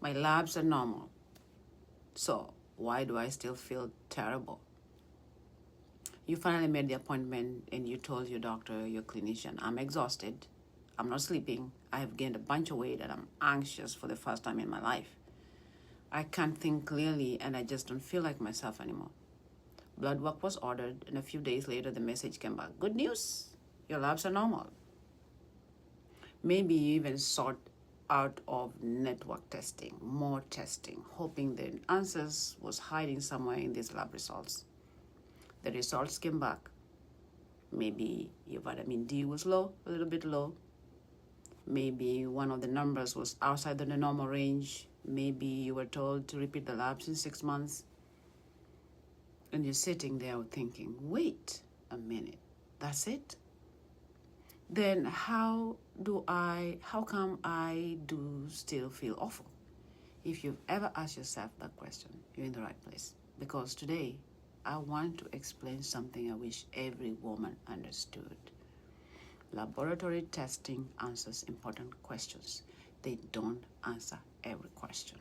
My labs are normal. So why do I still feel terrible? You finally made the appointment and you told your doctor, your clinician, I'm exhausted, I'm not sleeping, I have gained a bunch of weight, and I'm anxious for the first time in my life. I can't think clearly and I just don't feel like myself anymore. Blood work was ordered, and a few days later the message came back. Good news, your labs are normal. Maybe you even sought out of network testing, more testing, hoping the answers was hiding somewhere in these lab results. The results came back. Maybe your vitamin D was low, a little bit low. Maybe one of the numbers was outside the normal range. Maybe you were told to repeat the labs in 6 months. And you're sitting there thinking, wait a minute, that's it? Then how come I do still feel awful? If you've ever asked yourself that question, you're in the right place. Because today, I want to explain something I wish every woman understood. Laboratory testing answers important questions. They don't answer every question.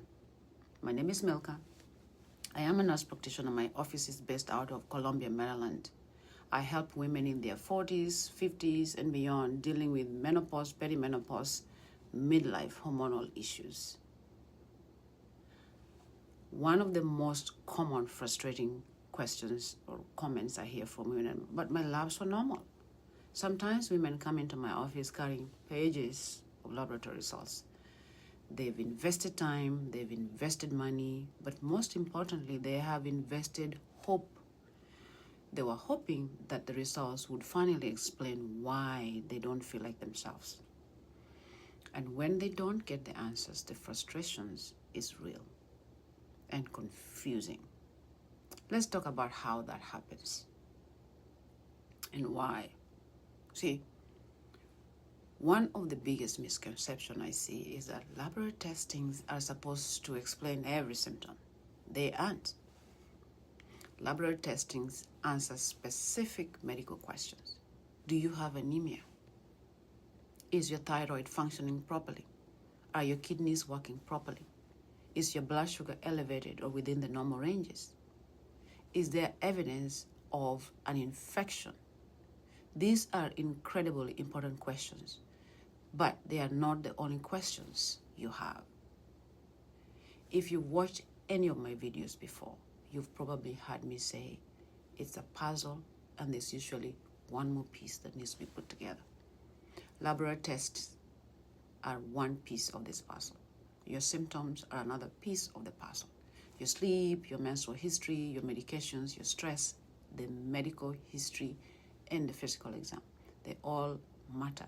My name is Milca. I am a nurse practitioner. My office is based out of Columbia, Maryland. I help women in their 40s, 50s, and beyond dealing with menopause, perimenopause, midlife hormonal issues. One of the most common frustrating questions or comments I hear from women, but my labs were normal. Sometimes women come into my office carrying pages of laboratory results. They've invested time, they've invested money, but most importantly, they have invested hope. They were hoping that the results would finally explain why they don't feel like themselves. And when they don't get the answers, the frustrations is real and confusing. Let's talk about how that happens and why. See, one of the biggest misconceptions I see is that laboratory testings are supposed to explain every symptom. They aren't. Laboratory testings answer specific medical questions. Do you have anemia? Is your thyroid functioning properly? Are your kidneys working properly? Is your blood sugar elevated or within the normal ranges? Is there evidence of an infection? These are incredibly important questions, but they are not the only questions you have. If you watched any of my videos before, you've probably heard me say it's a puzzle and there's usually one more piece that needs to be put together. Laboratory tests are one piece of this puzzle. Your symptoms are another piece of the puzzle. Your sleep, your menstrual history, your medications, your stress, the medical history, and the physical exam. They all matter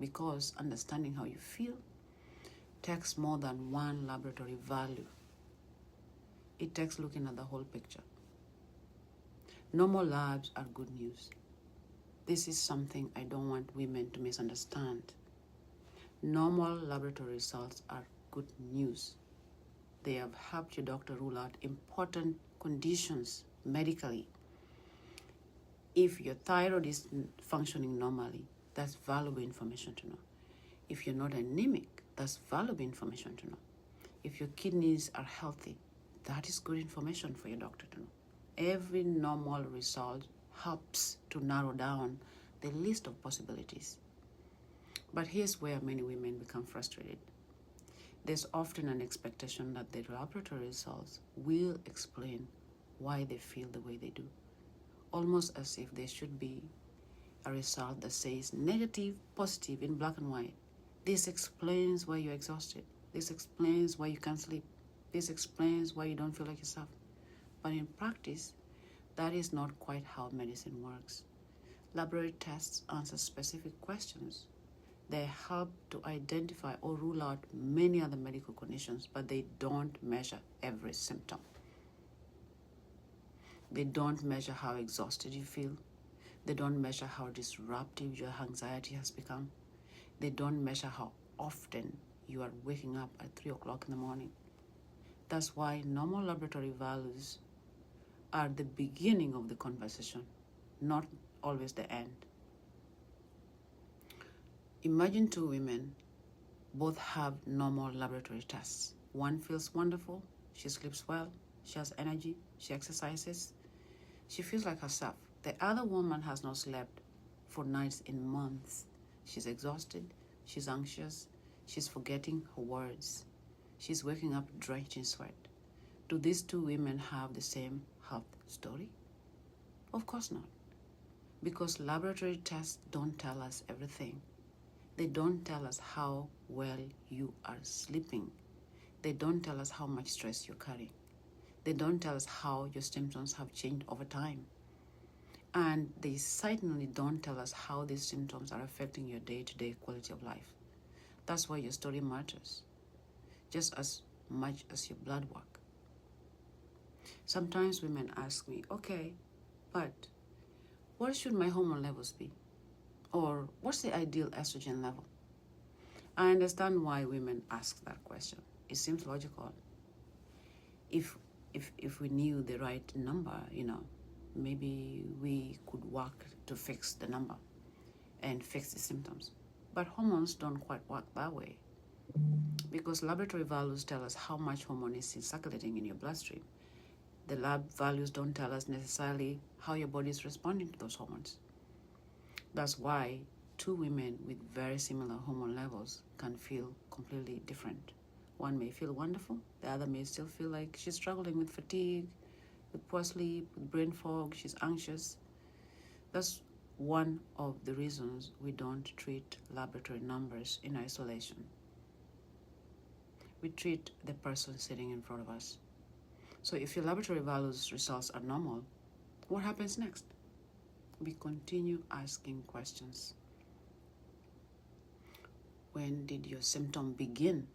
because understanding how you feel takes more than one laboratory value. It takes looking at the whole picture. Normal labs are good news. This is something I don't want women to misunderstand. Normal laboratory results are good news. They have helped your doctor rule out important conditions medically. If your thyroid is functioning normally, that's valuable information to know. If you're not anemic, that's valuable information to know. If your kidneys are healthy, that is good information for your doctor to know. Every normal result helps to narrow down the list of possibilities. But here's where many women become frustrated. There's often an expectation that the laboratory results will explain why they feel the way they do, almost as if there should be a result that says negative, positive in black and white. This explains why you're exhausted. This explains why you can't sleep. This explains why you don't feel like yourself. But in practice, that is not quite how medicine works. Laboratory tests answer specific questions. They help to identify or rule out many other medical conditions, but they don't measure every symptom. They don't measure how exhausted you feel. They don't measure how disruptive your anxiety has become. They don't measure how often you are waking up at 3 o'clock in the morning. That's why normal laboratory values are the beginning of the conversation, not always the end. Imagine two women both have normal laboratory tests. One feels wonderful, she sleeps well, she has energy, she exercises, she feels like herself. The other woman has not slept for nights in months. She's exhausted, she's anxious, she's forgetting her words, she's waking up drenched in sweat. Do these two women have the same health story? Of course not. Because laboratory tests don't tell us everything. They don't tell us how well you are sleeping. They don't tell us how much stress you're carrying. They don't tell us how your symptoms have changed over time. And they certainly don't tell us how these symptoms are affecting your day-to-day quality of life. That's why your story matters, just as much as your blood work. Sometimes women ask me, okay, but what should my hormone levels be? Or what's the ideal estrogen level? I understand why women ask that question. It seems logical. If we knew the right number, maybe we could work to fix the number and fix the symptoms. But hormones don't quite work that way, because laboratory values tell us how much hormone is circulating in your bloodstream. The lab values don't tell us necessarily how your body is responding to those hormones. That's why two women with very similar hormone levels can feel completely different. One may feel wonderful, the other may still feel like she's struggling with fatigue, with poor sleep, with brain fog, she's anxious. That's one of the reasons we don't treat laboratory numbers in isolation. We treat the person sitting in front of us. So if your laboratory values results are normal, what happens next? We continue asking questions. When did your symptom begin?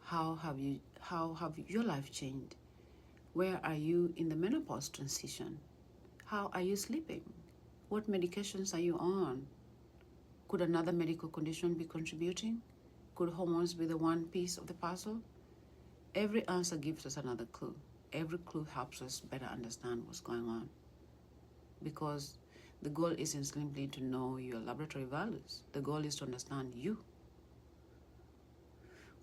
How have your life changed? Where are you in the menopause transition? How are you sleeping? What medications are you on? Could another medical condition be contributing? Could hormones be the one piece of the puzzle? Every answer gives us another clue. Every clue helps us better understand what's going on. Because the goal isn't simply to know your laboratory values. The goal is to understand you.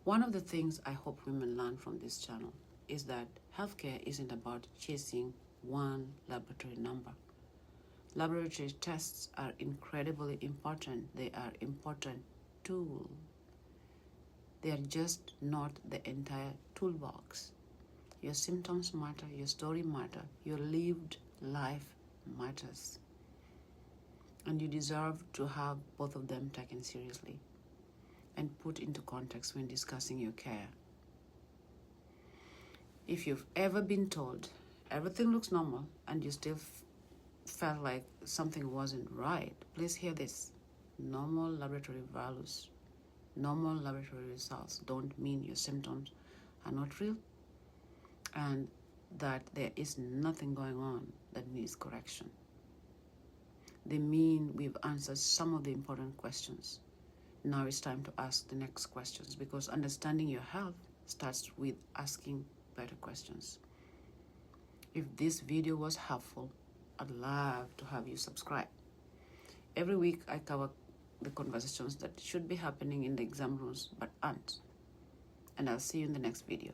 One of the things I hope women learn from this channel is that healthcare isn't about chasing one laboratory number. Laboratory tests are incredibly important. They are important tools. They are just not the entire toolbox. Your symptoms matter, your story matters, your lived life matters. And you deserve to have both of them taken seriously and put into context when discussing your care. If you've ever been told everything looks normal and you still felt like something wasn't right, please hear this. Normal laboratory values, normal laboratory results don't mean your symptoms are not real and that there is nothing going on that needs correction. They mean we've answered some of the important questions. Now it's time to ask the next questions, because understanding your health starts with asking better questions. If this video was helpful, I'd love to have you subscribe. Every week I cover the conversations that should be happening in the exam rooms but aren't. And I'll see you in the next video.